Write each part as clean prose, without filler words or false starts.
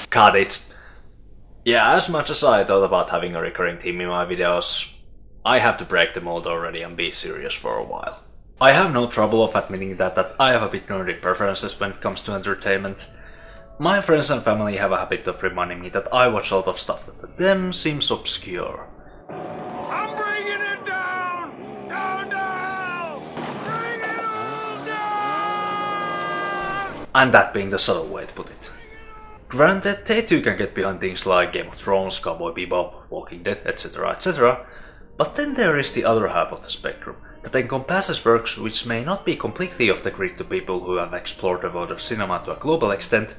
Cut it. Yeah, as much as I thought about having a recurring theme in my videos, I have to break the mold already and be serious for a while. I have no trouble of admitting that I have a bit nerdy preferences when it comes to entertainment. My friends and family have a habit of reminding me that I watch a lot of stuff that to them seems obscure. I'm bringing it down! Down, down! Bring it all down! And that being the subtle way to put it. Granted, they too can get behind things like Game of Thrones, Cowboy Bebop, Walking Dead, etc, etc. But then there is the other half of the spectrum, that encompasses works which may not be completely off the grid to people who have explored the world of cinema to a global extent,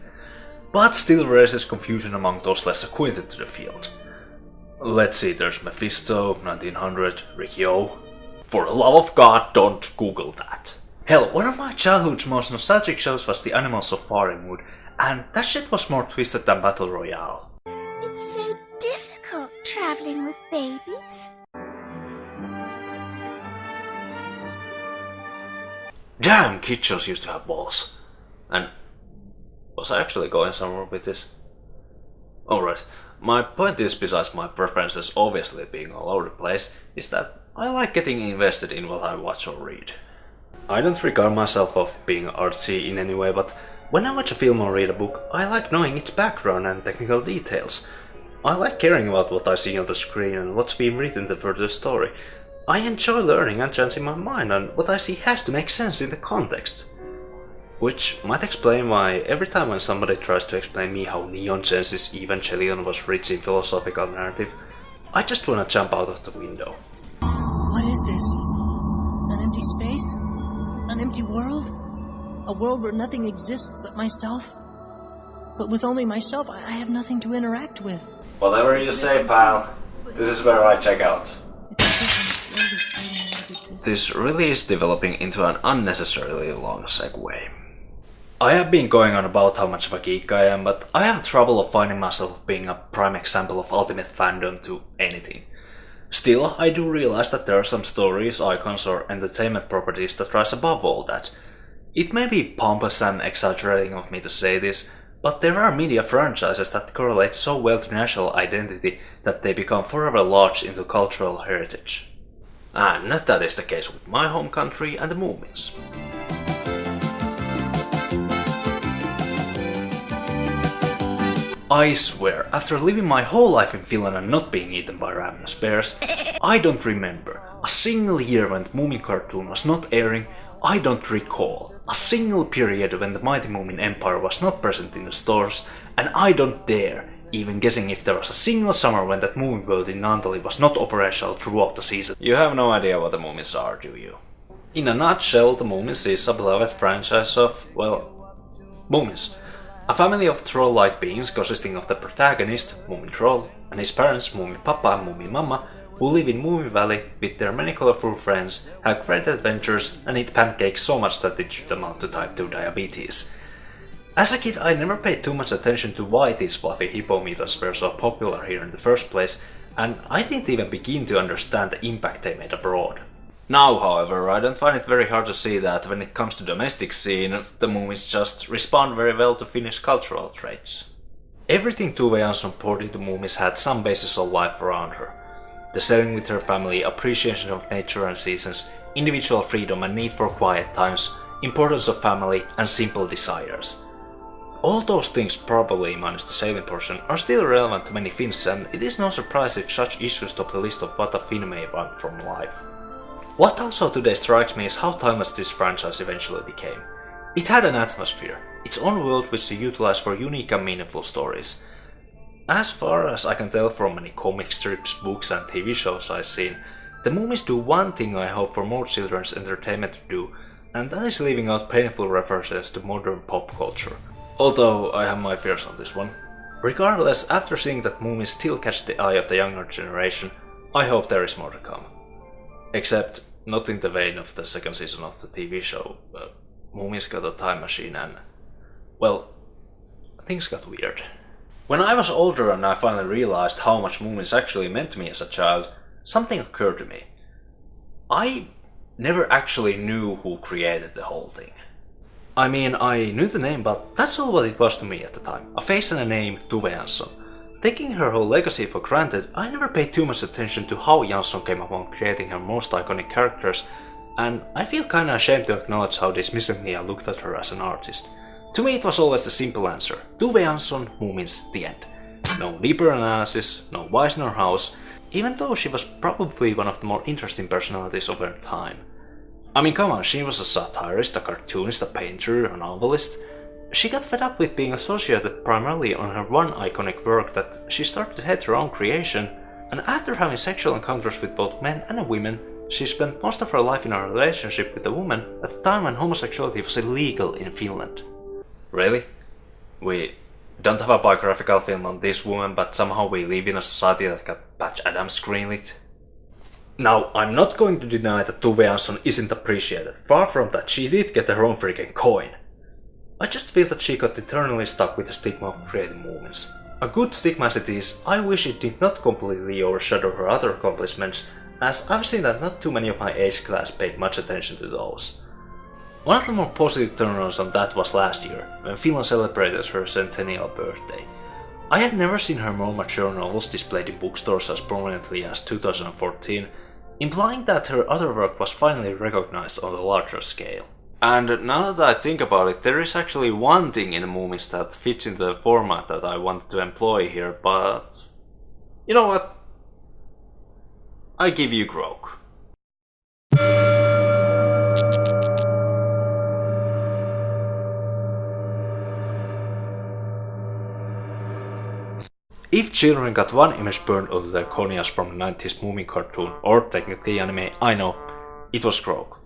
but still raises confusion among those less acquainted to the field. Let's see, there's Mephisto, 1900, Rikyo. For the love of God, don't Google that. Hell, one of my childhood's most nostalgic shows was the Animal Safari Mood, and that shit was more twisted than Battle Royale. It's so difficult traveling with babies. Damn, kid shows used to have balls. And was I actually going somewhere with this? Alright, my point is, besides my preferences obviously being all over the place, is that I like getting invested in what I watch or read. I don't regard myself of being artsy in any way, but when I watch a film or read a book, I like knowing its background and technical details. I like caring about what I see on the screen and what's being written to further the story. I enjoy learning and changing my mind, and what I see has to make sense in the context. Which might explain why every time when somebody tries to explain me how Neon Genesis Evangelion was rich in philosophical narrative, I just wanna jump out of the window. What is this? An empty space? An empty world? A world where nothing exists but myself? But with only myself, I have nothing to interact with. Whatever you say, pal. This is where I check out. This really is developing into an unnecessarily long segue. I have been going on about how much of a geek I am, but I have trouble of finding myself being a prime example of ultimate fandom to anything. Still, I do realize that there are some stories, icons, or entertainment properties that rise above all that. It may be pompous and exaggerating of me to say this, but there are media franchises that correlate so well to national identity that they become forever lodged into cultural heritage. And that is the case with my home country and the Moomins. I swear, after living my whole life in Finland and not being eaten by ravenous bears, I don't remember a single year when the Moomin cartoon was not airing. I don't recall a single period when the Mighty Moomin Empire was not present in the stores, and I don't dare even guessing if there was a single summer when that Moomin World in Naantali was not operational throughout the season. You have no idea what the Moomins are, do you? In a nutshell, the Moomins is a beloved franchise of, well, Moomins. A family of troll-like beings consisting of the protagonist, Moomin Troll, and his parents, Moomin Papa and Moomin Mama, who live in Moomin Valley with their many colorful friends, have great adventures, and eat pancakes so much that it should amount to type 2 diabetes. As a kid, I never paid too much attention to why these fluffy hippo mythos were so popular here in the first place, and I didn't even begin to understand the impact they made abroad. Now, however, I don't find it very hard to see that when it comes to domestic scene, the Moomins just respond very well to Finnish cultural traits. Everything Tove Jansson poured into Moomins had some basis of life around her. The setting with her family, appreciation of nature and seasons, individual freedom and need for quiet times, importance of family, and simple desires. All those things, probably minus the sailing portion, are still relevant to many Finns, and it is no surprise if such issues top the list of what a Finn may want from life. What also today strikes me is how timeless this franchise eventually became. It had an atmosphere, its own world which they utilized for unique and meaningful stories. As far as I can tell from many comic strips, books and TV shows I've seen, the Moomins do one thing I hope for more children's entertainment to do, and that is leaving out painful references to modern pop culture. Although I have my fears on this one. Regardless, after seeing that Moomins still catch the eye of the younger generation, I hope there is more to come. Except, not in the vein of the second season of the TV show, Moomins got a time machine and, well, things got weird. When I was older and I finally realized how much Moomins actually meant to me as a child, something occurred to me. I never actually knew who created the whole thing. I mean, I knew the name, but that's all what it was to me at the time. A face and a name, Tove Jansson. Taking her whole legacy for granted, I never paid too much attention to how Jansson came upon creating her most iconic characters, and I feel kinda ashamed to acknowledge how dismissively I looked at her as an artist. To me it was always the simple answer: Tove Jansson, Moomins, the end. No deeper analysis, no whys nor hows, even though she was probably one of the more interesting personalities of her time. I mean, come on, she was a satirist, a cartoonist, a painter, a novelist. She got fed up with being associated primarily on her one iconic work that she started to head her own creation, and after having sexual encounters with both men and women, she spent most of her life in a relationship with a woman at a time when homosexuality was illegal in Finland. Really? We don't have a biographical film on this woman, but somehow we live in a society that got Patch Adams greenlit? Now, I'm not going to deny that Tove Jansson isn't appreciated. Far from that, she did get her own freaking coin. I just feel that she got eternally stuck with the stigma of creating Moomins. A good stigma as it is, I wish it did not completely overshadow her other accomplishments, as I've seen that not too many of my age class paid much attention to those. One of the more positive turnarounds on that was last year, when Finland celebrated her centennial birthday. I had never seen her more mature novels displayed in bookstores as prominently as 2014, implying that her other work was finally recognized on a larger scale. And now that I think about it, there is actually one thing in the Moomins that fits into the format that I wanted to employ here, but you know what? I give you Grok. If children got one image burned onto their corneas from a 90s Moomin cartoon, or technically anime, I know, it was Grok.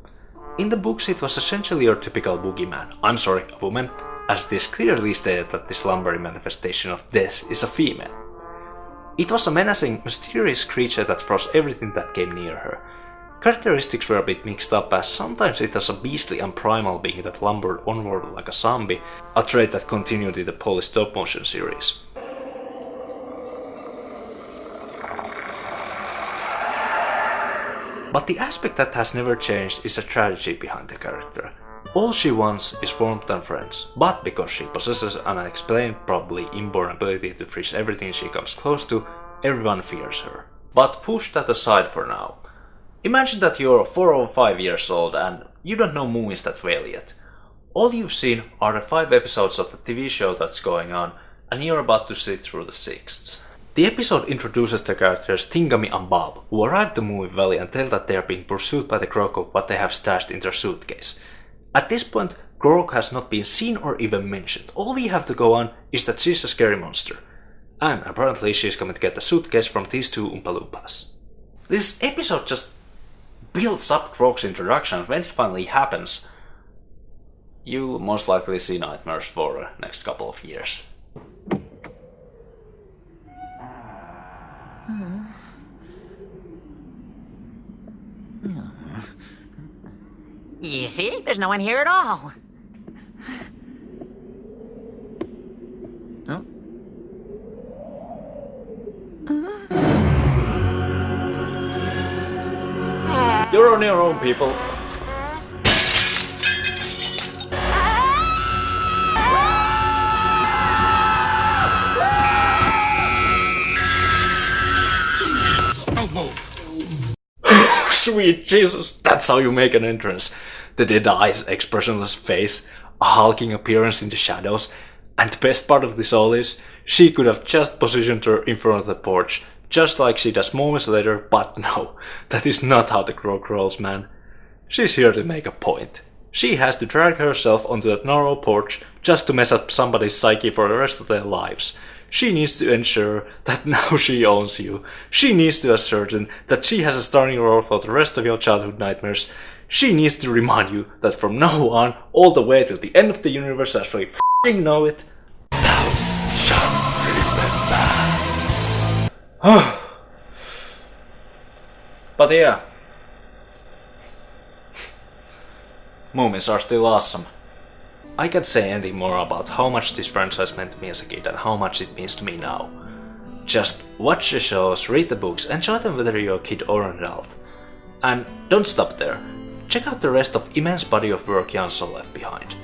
In the books it was essentially your typical boogeyman, I'm sorry, a woman, as it is clearly stated that this lumbering manifestation of death is a female. It was a menacing, mysterious creature that froze everything that came near her. Characteristics were a bit mixed up, as sometimes it was a beastly and primal being that lumbered onward like a zombie, a trait that continued in the Polish stop-motion series. But the aspect that has never changed is the tragedy behind the character. All she wants is warmth and friends, but because she possesses an unexplained, probably inborn ability to freeze everything she comes close to, everyone fears her. But push that aside for now. Imagine that you're 4 or 5 years old and you don't know Moomins that well yet. All you've seen are the 5 episodes of the TV show that's going on, and you're about to sit through the 6th. The episode introduces the characters Tingami and Bob, who arrive to Moomin Valley and tell that they are being pursued by the Grok of what they have stashed in their suitcase. At this point, Grok has not been seen or even mentioned. All we have to go on is that she's a scary monster. And apparently she's coming to get the suitcase from these two Oompa Loompas. This episode just builds up Grok's introduction, and when it finally happens, you'll most likely see nightmares for the next couple of years. You see? There's no one here at all. Oh. You're on your own, people. Sweet Jesus, that's how you make an entrance. The dead eyes, expressionless face, a hulking appearance in the shadows, and the best part of this all is, she could have just positioned her in front of the porch, just like she does moments later, but no, that is not how the Grok rolls, man. She's here to make a point. She has to drag herself onto that narrow porch just to mess up somebody's psyche for the rest of their lives. She needs to ensure that now she owns you. She needs to ascertain that she has a starring role for the rest of your childhood nightmares. She needs to remind you that from now on, all the way till the end of the universe as we f***ing know it, thou shalt remember. But yeah, Moomins are still awesome. I can't say anything more about how much this franchise meant to me as a kid and how much it means to me now. Just watch the shows, read the books, enjoy them whether you're a kid or an adult. And don't stop there. Check out the rest of immense body of work Jansson left behind.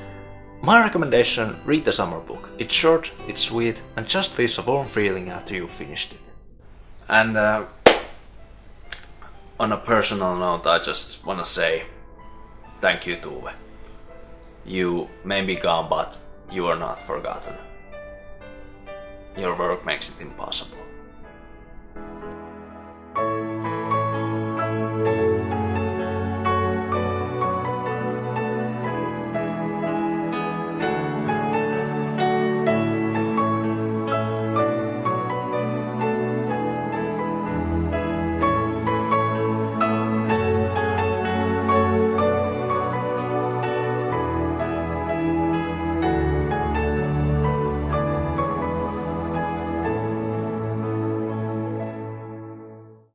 My recommendation, read the summer book. It's short, it's sweet, and just leaves a warm feeling after you've finished it. And on a personal note, I just wanna say thank you, Tove. You may be gone, but you are not forgotten. Your work makes it impossible.